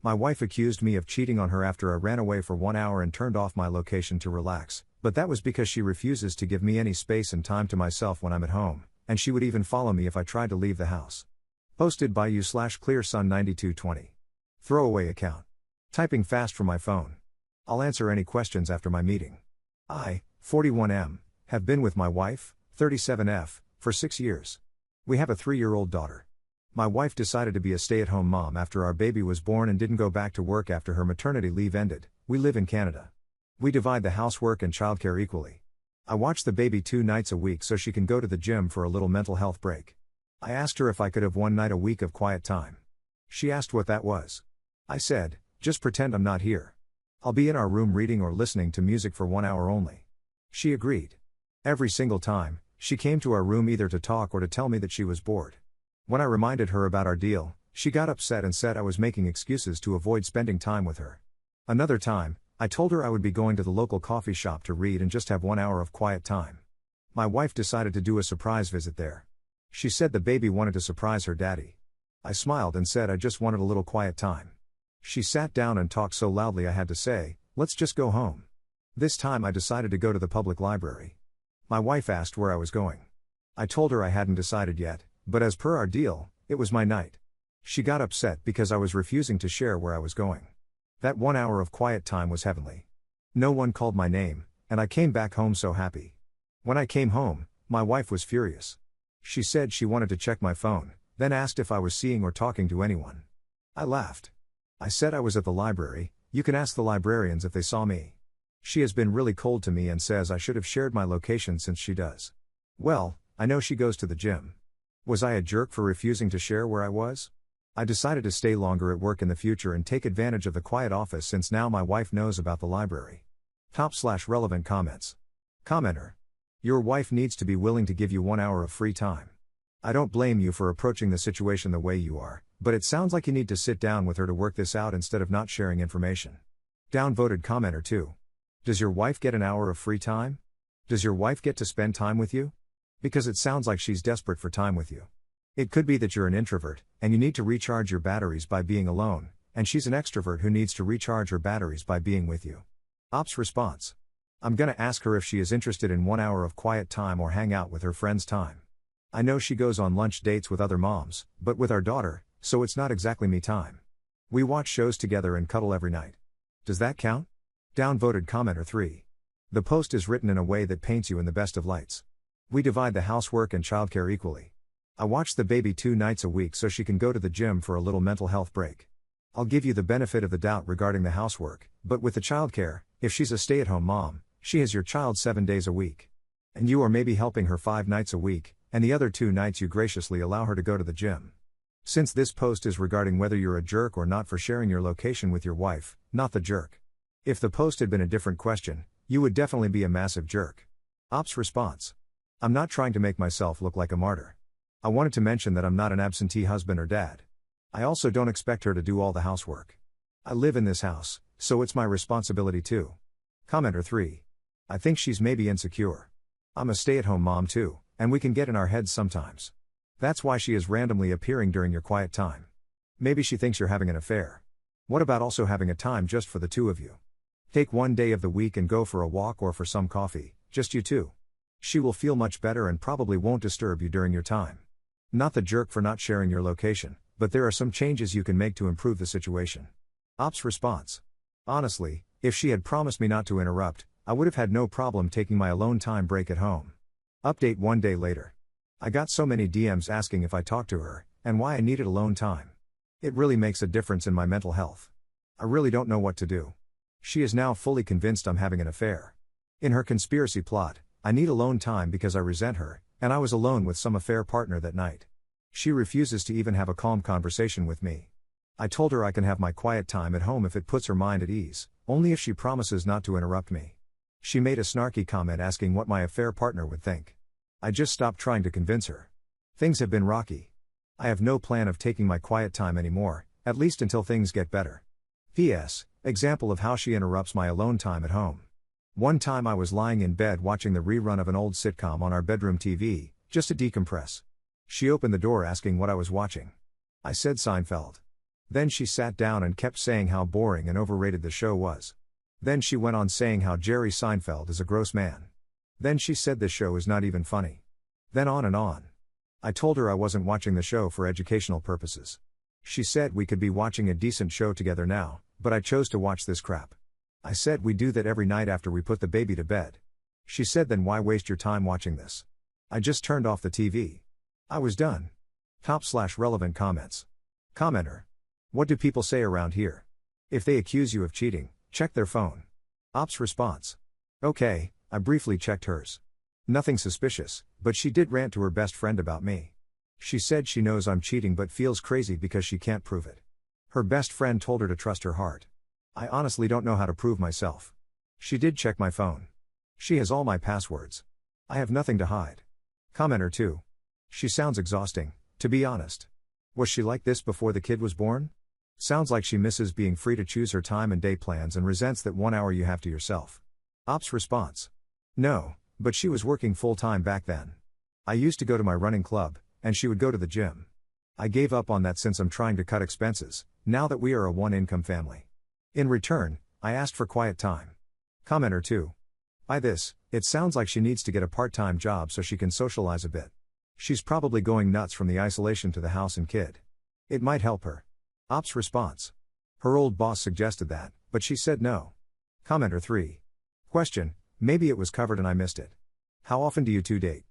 My wife accused me of cheating on her after I ran away for 1 hour and turned off my location to relax, but that was because she refuses to give me any space and time to myself when I'm at home, and she would even follow me if I tried to leave the house. Posted by you/ClearSun9220. Throwaway account. Typing fast from my phone. I'll answer any questions after my meeting. I, 41M, have been with my wife, 37F, for 6 years. We have a 3-year-old daughter. My wife decided to be a stay-at-home mom after our baby was born and didn't go back to work after her maternity leave ended. We live in Canada. We divide the housework and childcare equally. I watch the baby 2 nights a week so she can go to the gym for a little mental health break. I asked her if I could have 1 night a week of quiet time. She asked what that was. I said, just pretend I'm not here. I'll be in our room reading or listening to music for 1 hour only. She agreed. Every single time, she came to our room either to talk or to tell me that she was bored. When I reminded her about our deal, she got upset and said I was making excuses to avoid spending time with her. Another time, I told her I would be going to the local coffee shop to read and just have 1 hour of quiet time. My wife decided to do a surprise visit there. She said the baby wanted to surprise her daddy. I smiled and said I just wanted a little quiet time. She sat down and talked so loudly I had to say, let's just go home. This time I decided to go to the public library. My wife asked where I was going. I told her I hadn't decided yet, but as per our deal, it was my night. She got upset because I was refusing to share where I was going. That 1 hour of quiet time was heavenly. No one called my name, and I came back home so happy. When I came home, my wife was furious. She said she wanted to check my phone, then asked if I was seeing or talking to anyone. I laughed. I said I was at the library. You can ask the librarians if they saw me. She has been really cold to me and says I should have shared my location since she does. Well, I know she goes to the gym. Was I a jerk for refusing to share where I was? I decided to stay longer at work in the future and take advantage of the quiet office since now my wife knows about the library. Top/relevant comments. Commenter. Your wife needs to be willing to give you 1 hour of free time. I don't blame you for approaching the situation the way you are, but it sounds like you need to sit down with her to work this out instead of not sharing information. Downvoted commenter 2. Does your wife get an hour of free time? Does your wife get to spend time with you? Because it sounds like she's desperate for time with you. It could be that you're an introvert, and you need to recharge your batteries by being alone, and she's an extrovert who needs to recharge her batteries by being with you. Ops response. I'm gonna ask her if she is interested in 1 hour of quiet time or hang out with her friends' time. I know she goes on lunch dates with other moms, but with our daughter, so it's not exactly me time. We watch shows together and cuddle every night. Does that count? Downvoted commenter 3. The post is written in a way that paints you in the best of lights. We divide the housework and childcare equally. I watch the baby 2 nights a week so she can go to the gym for a little mental health break. I'll give you the benefit of the doubt regarding the housework, but with the childcare, if she's a stay-at-home mom, she has your child 7 days a week. And you are maybe helping her 5 nights a week, and the other 2 nights you graciously allow her to go to the gym. Since this post is regarding whether you're a jerk or not for sharing your location with your wife, not the jerk. If the post had been a different question, you would definitely be a massive jerk. Ops response. I'm not trying to make myself look like a martyr. I wanted to mention that I'm not an absentee husband or dad. I also don't expect her to do all the housework. I live in this house, so it's my responsibility too. Commenter 3. I think she's maybe insecure. I'm a stay-at-home mom too, and we can get in our heads sometimes. That's why she is randomly appearing during your quiet time. Maybe she thinks you're having an affair. What about also having a time just for the 2 of you? Take 1 day of the week and go for a walk or for some coffee, just you 2. She will feel much better and probably won't disturb you during your time. Not the jerk for not sharing your location, but there are some changes you can make to improve the situation. Ops response. Honestly, if she had promised me not to interrupt, I would have had no problem taking my alone time break at home. Update 1 day later. I got so many DMs asking if I talked to her, and why I needed alone time. It really makes a difference in my mental health. I really don't know what to do. She is now fully convinced I'm having an affair. In her conspiracy plot, I need alone time because I resent her, and I was alone with some affair partner that night. She refuses to even have a calm conversation with me. I told her I can have my quiet time at home if it puts her mind at ease, only if she promises not to interrupt me. She made a snarky comment asking what my affair partner would think. I just stopped trying to convince her. Things have been rocky. I have no plan of taking my quiet time anymore, at least until things get better. P.S. Example of how she interrupts my alone time at home. One time I was lying in bed watching the rerun of an old sitcom on our bedroom TV, just to decompress. She opened the door asking what I was watching. I said Seinfeld. Then she sat down and kept saying how boring and overrated the show was. Then she went on saying how Jerry Seinfeld is a gross man. Then she said the show is not even funny. Then on and on. I told her I wasn't watching the show for educational purposes. She said we could be watching a decent show together now, but I chose to watch this crap. I said we do that every night after we put the baby to bed. She said then why waste your time watching this? I just turned off the TV. I was done. Top/relevant comments. Commenter. What do people say around here? If they accuse you of cheating, check their phone. Ops response. Okay, I briefly checked hers. Nothing suspicious, but she did rant to her best friend about me. She said she knows I'm cheating but feels crazy because she can't prove it. Her best friend told her to trust her heart. I honestly don't know how to prove myself. She did check my phone. She has all my passwords. I have nothing to hide. Commenter 2. She sounds exhausting, to be honest. Was she like this before the kid was born? Sounds like she misses being free to choose her time and day plans and resents that 1 hour you have to yourself. Ops response. No, but she was working full-time back then. I used to go to my running club, and she would go to the gym. I gave up on that since I'm trying to cut expenses, now that we are a one-income family. In return, I asked for quiet time. Commenter 2. By this, it sounds like she needs to get a part-time job so she can socialize a bit. She's probably going nuts from the isolation to the house and kid. It might help her. Ops response. Her old boss suggested that, but she said no. Commenter 3. Question, maybe it was covered and I missed it. How often do you two date?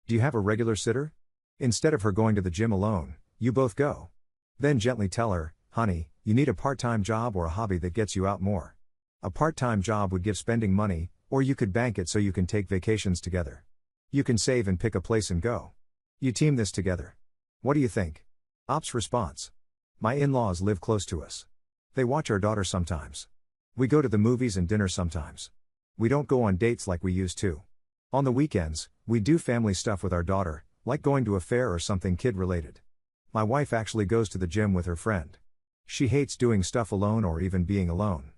Do you have a regular sitter? Instead of her going to the gym alone, you both go. Then gently tell her, honey, you need a part-time job or a hobby that gets you out more. A part-time job would give spending money, or you could bank it so you can take vacations together. You can save and pick a place and go. You team this together. What do you think? Ops response. My in-laws live close to us. They watch our daughter sometimes. We go to the movies and dinner sometimes. We don't go on dates like we used to. On the weekends, we do family stuff with our daughter, like going to a fair or something kid-related. My wife actually goes to the gym with her friend. She hates doing stuff alone or even being alone.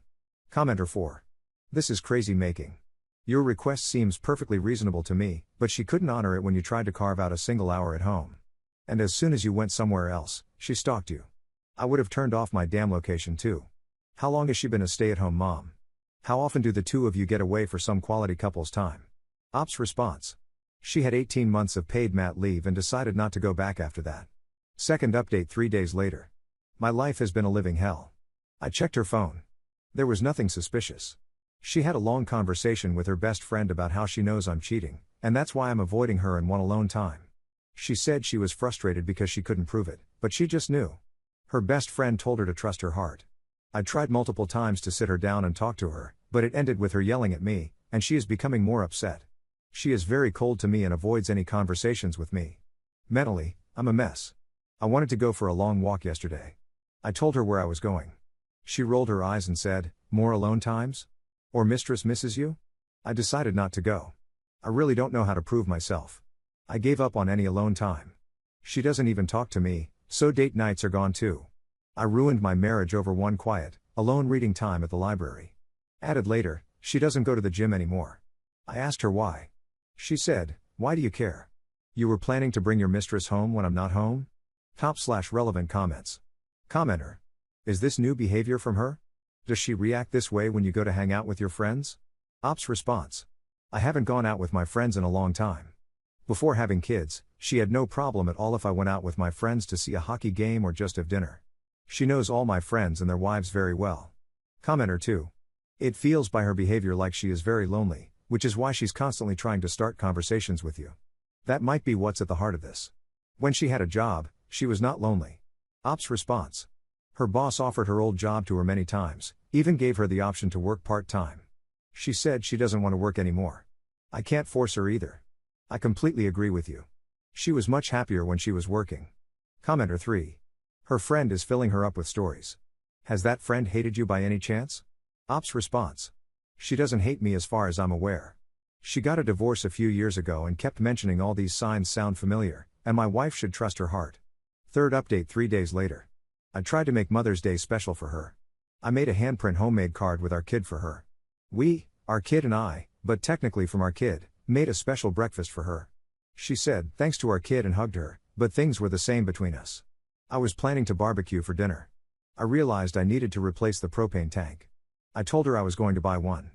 Commenter 4. This is crazy making. Your request seems perfectly reasonable to me, but she couldn't honor it when you tried to carve out a single hour at home. And as soon as you went somewhere else, she stalked you. I would have turned off my damn location too. How long has she been a stay-at-home mom? How often do the two of you get away for some quality couples time? Ops response. She had 18 months of paid mat leave and decided not to go back after that. Second update 3 days later. My life has been a living hell. I checked her phone. There was nothing suspicious. She had a long conversation with her best friend about how she knows I'm cheating, and that's why I'm avoiding her and want alone time. She said she was frustrated because she couldn't prove it, but she just knew. Her best friend told her to trust her heart. I tried multiple times to sit her down and talk to her, but it ended with her yelling at me, and she is becoming more upset. She is very cold to me and avoids any conversations with me. Mentally, I'm a mess. I wanted to go for a long walk yesterday. I told her where I was going. She rolled her eyes and said, more alone times? Or mistress misses you? I decided not to go. I really don't know how to prove myself. I gave up on any alone time. She doesn't even talk to me, so date nights are gone too. I ruined my marriage over one quiet, alone reading time at the library. Added later, she doesn't go to the gym anymore. I asked her why. She said, why do you care? You were planning to bring your mistress home when I'm not home? Top/relevant comments. Commenter. Is this new behavior from her? Does she react this way when you go to hang out with your friends? Ops response. I haven't gone out with my friends in a long time. Before having kids, she had no problem at all if I went out with my friends to see a hockey game or just have dinner. She knows all my friends and their wives very well. Commenter 2. It feels by her behavior like she is very lonely, which is why she's constantly trying to start conversations with you. That might be what's at the heart of this. When she had a job, she was not lonely. Ops response. Her boss offered her old job to her many times, even gave her the option to work part-time. She said she doesn't want to work anymore. I can't force her either. I completely agree with you. She was much happier when she was working. Commenter 3. Her friend is filling her up with stories. Has that friend hated you by any chance? Ops response. She doesn't hate me as far as I'm aware. She got a divorce a few years ago and kept mentioning all these signs sound familiar, and my wife should trust her heart. Third update 3 days later. I tried to make Mother's Day special for her. I made a handprint homemade card with our kid for her. We, our kid and I, but technically from our kid, made a special breakfast for her. She said thanks to our kid and hugged her, but things were the same between us. I was planning to barbecue for dinner. I realized I needed to replace the propane tank. I told her I was going to buy one.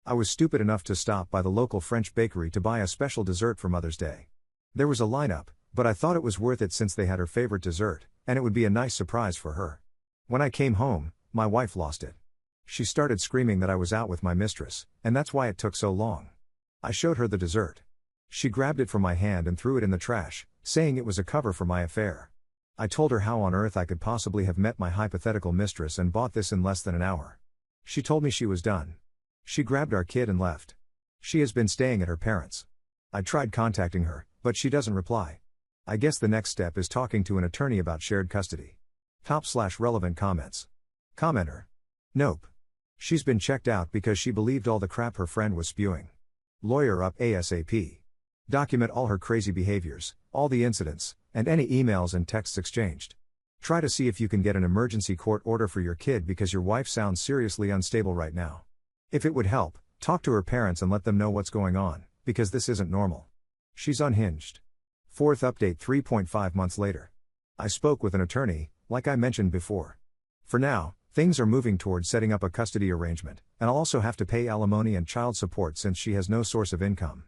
I was stupid enough to stop by the local French bakery to buy a special dessert for Mother's Day. There was a lineup, but I thought it was worth it since they had her favorite dessert, and it would be a nice surprise for her. When I came home, my wife lost it. She started screaming that I was out with my mistress, and that's why it took so long. I showed her the dessert. She grabbed it from my hand and threw it in the trash, saying it was a cover for my affair. I told her how on earth I could possibly have met my hypothetical mistress and bought this in less than an hour. She told me she was done. She grabbed our kid and left. She has been staying at her parents'. I tried contacting her, but she doesn't reply. I guess the next step is talking to an attorney about shared custody. Top/relevant comments. Commenter. Nope. She's been checked out because she believed all the crap her friend was spewing. Lawyer up ASAP. Document all her crazy behaviors, all the incidents, and any emails and texts exchanged. Try to see if you can get an emergency court order for your kid because your wife sounds seriously unstable right now. If it would help, talk to her parents and let them know what's going on, because this isn't normal. She's unhinged. Fourth update 3.5 months later. I spoke with an attorney, like I mentioned before. For now, things are moving towards setting up a custody arrangement, and I'll also have to pay alimony and child support since she has no source of income.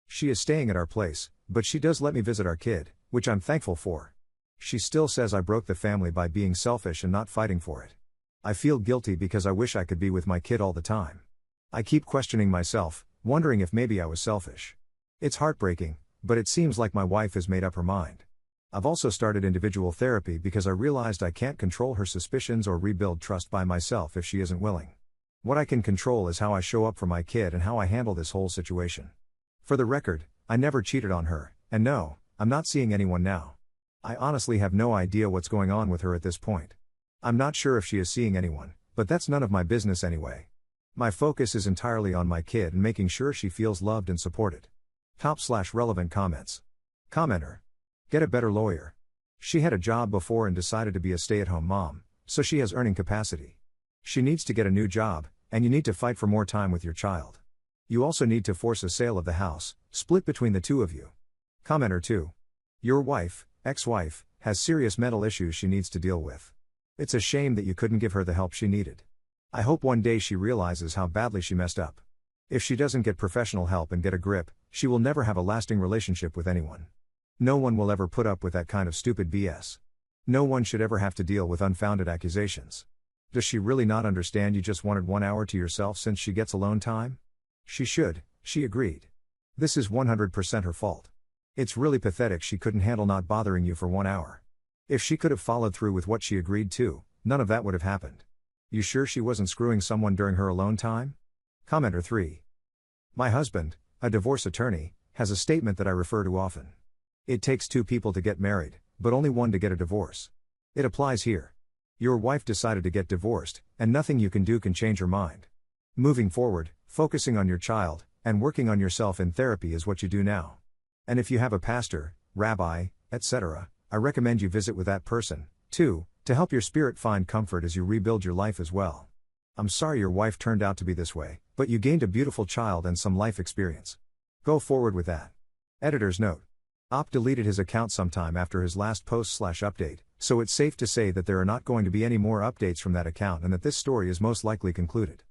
She is staying at our place, but she does let me visit our kid, which I'm thankful for. She still says I broke the family by being selfish and not fighting for it. I feel guilty because I wish I could be with my kid all the time. I keep questioning myself, wondering if maybe I was selfish. It's heartbreaking, but it seems like my wife has made up her mind. I've also started individual therapy because I realized I can't control her suspicions or rebuild trust by myself if she isn't willing. What I can control is how I show up for my kid and how I handle this whole situation. For the record, I never cheated on her, and no, I'm not seeing anyone now. I honestly have no idea what's going on with her at this point. I'm not sure if she is seeing anyone, but that's none of my business anyway. My focus is entirely on my kid and making sure she feels loved and supported. Top/relevant comments. Commenter. Get a better lawyer. She had a job before and decided to be a stay-at-home mom, so she has earning capacity. She needs to get a new job, and you need to fight for more time with your child. You also need to force a sale of the house, split between the two of you. Commenter 2. Your wife, ex-wife, has serious mental issues she needs to deal with. It's a shame that you couldn't give her the help she needed. I hope one day she realizes how badly she messed up. If she doesn't get professional help and get a grip, she will never have a lasting relationship with anyone. No one will ever put up with that kind of stupid BS. No one should ever have to deal with unfounded accusations. Does she really not understand you just wanted 1 hour to yourself since she gets alone time? She should, she agreed. This is 100% her fault. It's really pathetic she couldn't handle not bothering you for 1 hour. If she could have followed through with what she agreed to, none of that would have happened. You sure she wasn't screwing someone during her alone time? Commenter 3. My husband, a divorce attorney, has a statement that I refer to often. It takes 2 people to get married, but only 1 to get a divorce. It applies here. Your wife decided to get divorced, and nothing you can do can change her mind. Moving forward, focusing on your child, and working on yourself in therapy is what you do now. And if you have a pastor, rabbi, etc., I recommend you visit with that person, too, to help your spirit find comfort as you rebuild your life as well. I'm sorry your wife turned out to be this way, but you gained a beautiful child and some life experience. Go forward with that. Editor's note. Upda deleted his account sometime after his last post/update, so it's safe to say that there are not going to be any more updates from that account and that this story is most likely concluded.